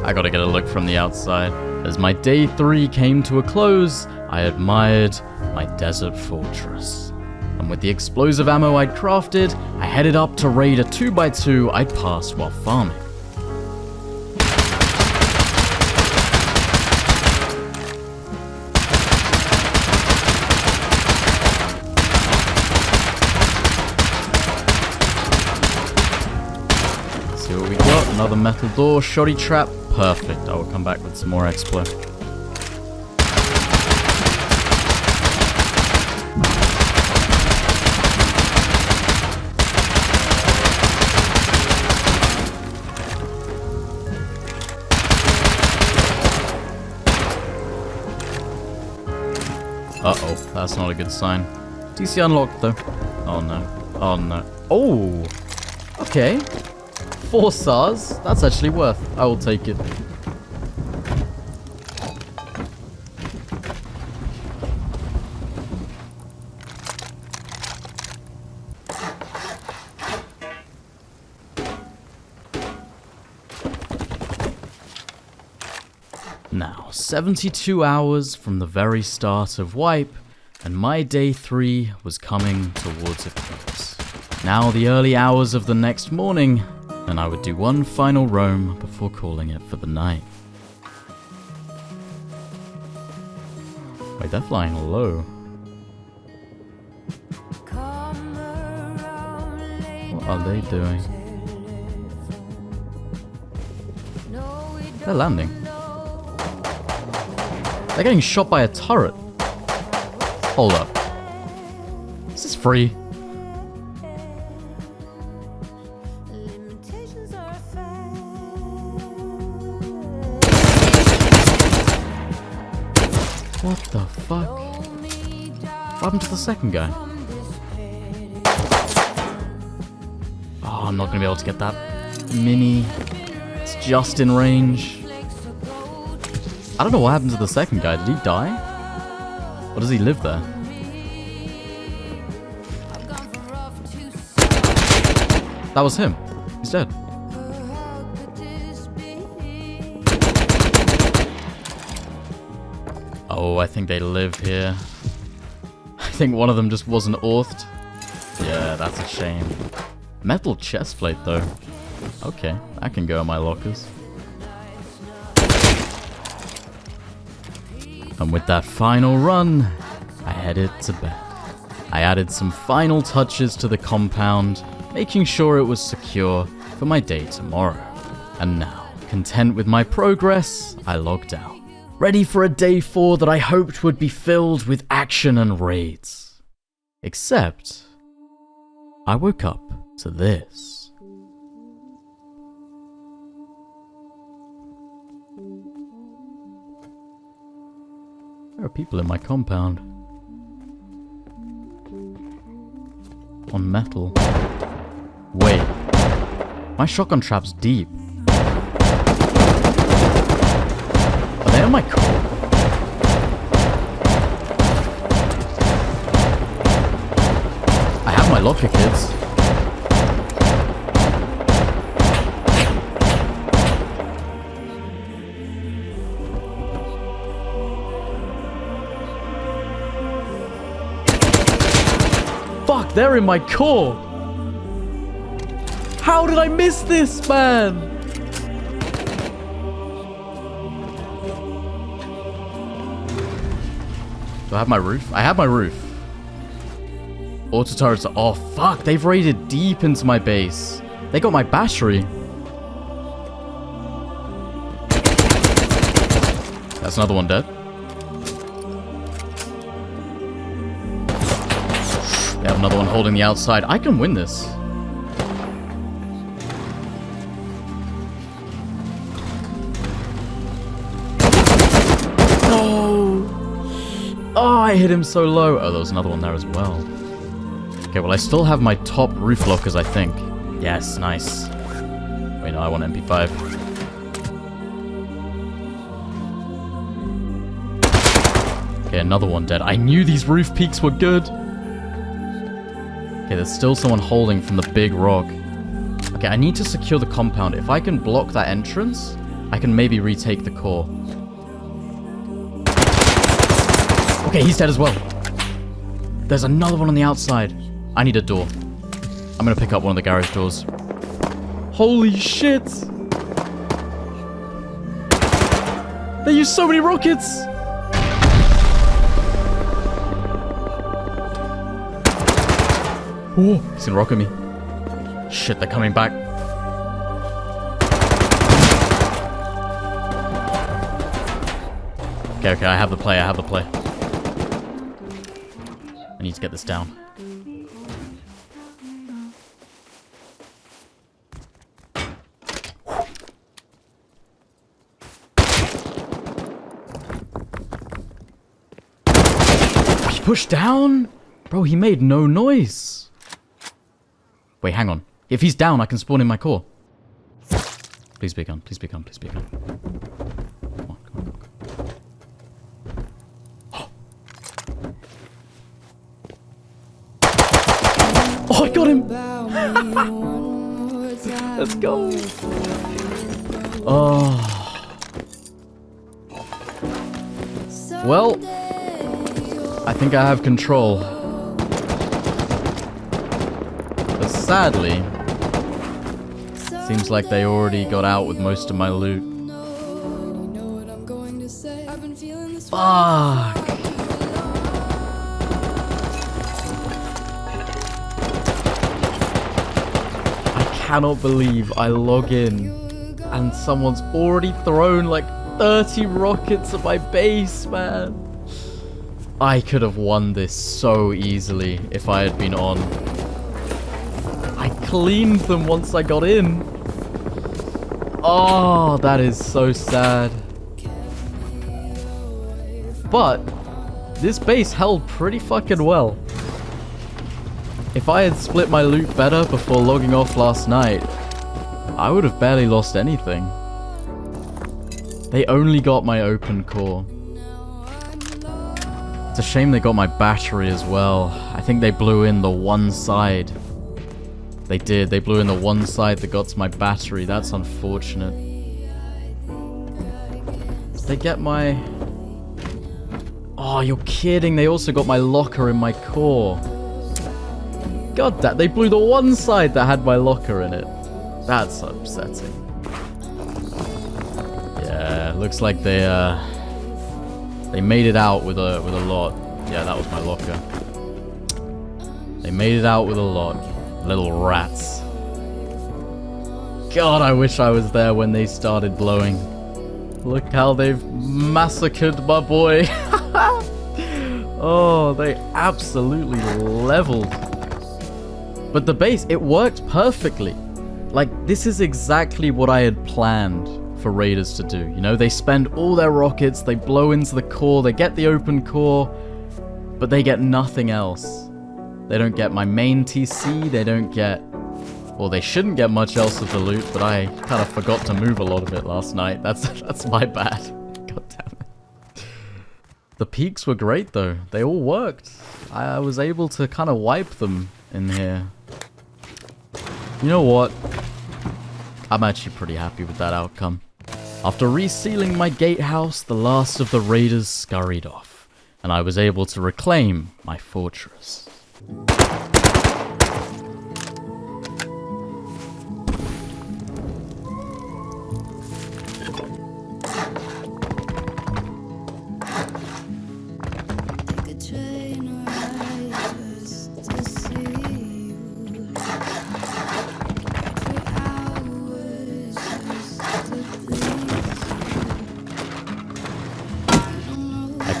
I gotta get a look from the outside. As my day 3 came to a close, I admired my desert fortress. And with the explosive ammo I'd crafted, I headed up to raid a 2x2 I'd passed while farming. Let's see what we got. Another metal door, shoddy trap. Perfect. I will come back with some more explo. Uh-oh, that's not a good sign. DC unlocked, though. Oh, no. Oh, no. Oh! Okay. 4 stars. That's actually worth. I will take it. Now, 72 hours from the very start of Wipe, and my day 3 was coming towards a close. Now the early hours of the next morning, and I would do one final roam before calling it for the night. Wait, they're flying low. What are they doing? They're landing. They're getting shot by a turret. Hold up. Is this free? What the fuck? What happened to the second guy? I'm not gonna be able to get that mini. It's just in range. I don't know what happened to the second guy. Did he die? Or does he live there? That was him. He's dead. Oh, I think they live here. I think one of them just wasn't auth'd. Yeah, that's a shame. Metal chest plate, though. Okay, that can go in my lockers. And with that final run, I headed to bed. I added some final touches to the compound, making sure it was secure for my day tomorrow. And now, content with my progress, I logged out. Ready for a day 4 that I hoped would be filled with action and raids. Except, I woke up to this. There are people in my compound. On metal. Wait. My shotgun trap's deep. Are they on my core? I have my locker, kids. Fuck, they're in my core! How did I miss this, man? Do I have my roof? I have my roof. Auto turrets are off. Fuck, they've raided deep into my base. They got my battery. That's another one dead. They have another one holding the outside. I can win this. Oh, I hit him so low. Oh, there was another one there as well. Okay, well, I still have my top roof lockers, I think. Yes, nice. Wait, no, I want MP5. Okay, another one dead. I knew these roof peaks were good. Okay, there's still someone holding from the big rock. Okay, I need to secure the compound. If I can block that entrance, I can maybe retake the core. Okay, he's dead as well. There's another one on the outside. I need a door. I'm gonna pick up one of the garage doors. Holy shit! They use so many rockets! Oh, he's gonna rocket me. Shit, they're coming back. Okay, I have the play, I have the play. I need to get this down. He pushed down? Bro, he made no noise. Wait, hang on. If he's down, I can spawn in my core. Please be a gun, please be a gun, please be a gun. Come on, come on, come on. Oh, I got him! Let's go! Oh. Well, I think I have control. But sadly, seems like they already got out with most of my loot. Fuck! I cannot believe I log in and someone's already thrown like 30 rockets at my base, man. I could have won this so easily if I had been on. I cleaned them once I got in. Oh, that is so sad. But this base held pretty fucking well. If I had split my loot better before logging off last night, I would have barely lost anything. They only got my open core. It's a shame they got my battery as well. I think they blew in the one side. They did. They blew in the one side that got to my battery. That's unfortunate. Did they get my... Oh, you're kidding. They also got my locker in my core. God damn. They blew the one side that had my locker in it. That's upsetting. Yeah, looks like they made it out with a lot. Yeah, that was my locker. They made it out with a lot. Little rats. God, I wish I was there when they started blowing. Look how they've massacred my boy. Oh, they absolutely leveled. But the base, it worked perfectly. Like, this is exactly what I had planned for raiders to do. You know, they spend all their rockets, they blow into the core, they get the open core, but they get nothing else. They don't get my main TC, they don't get... Well, they shouldn't get much else of the loot, but I kind of forgot to move a lot of it last night. That's my bad. God damn it. The peaks were great, though. They all worked. I was able to kind of wipe them in here. You know what? I'm actually pretty happy with that outcome. After resealing my gatehouse, the last of the raiders scurried off, and I was able to reclaim my fortress.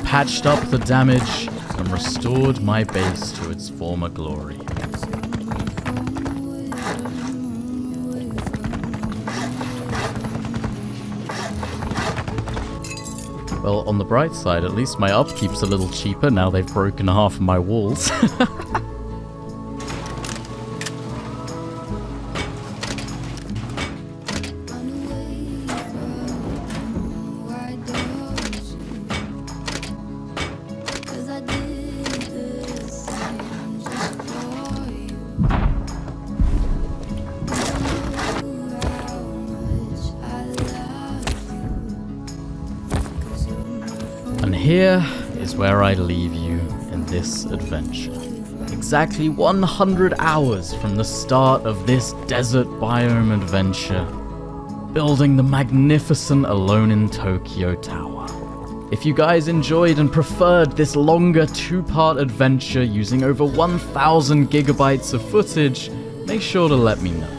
Patched up the damage and restored my base to its former glory. Well, on the bright side, at least my upkeep's a little cheaper now they've broken half of my walls. And here is where I leave you in this adventure. Exactly 100 hours from the start of this desert biome adventure, building the magnificent Alone in Tokyo Tower. If you guys enjoyed and preferred this longer 2-part adventure using over 1,000 gigabytes of footage, make sure to let me know.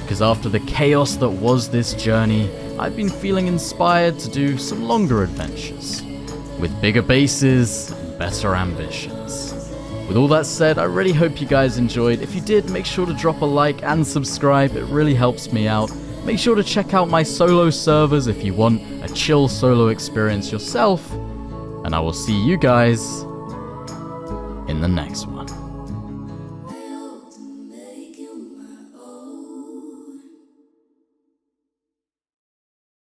Because after the chaos that was this journey, I've been feeling inspired to do some longer adventures. With bigger bases and better ambitions. With all that said, I really hope you guys enjoyed. If you did, make sure to drop a like and subscribe, it really helps me out. Make sure to check out my solo servers if you want a chill solo experience yourself. And I will see you guys in the next one.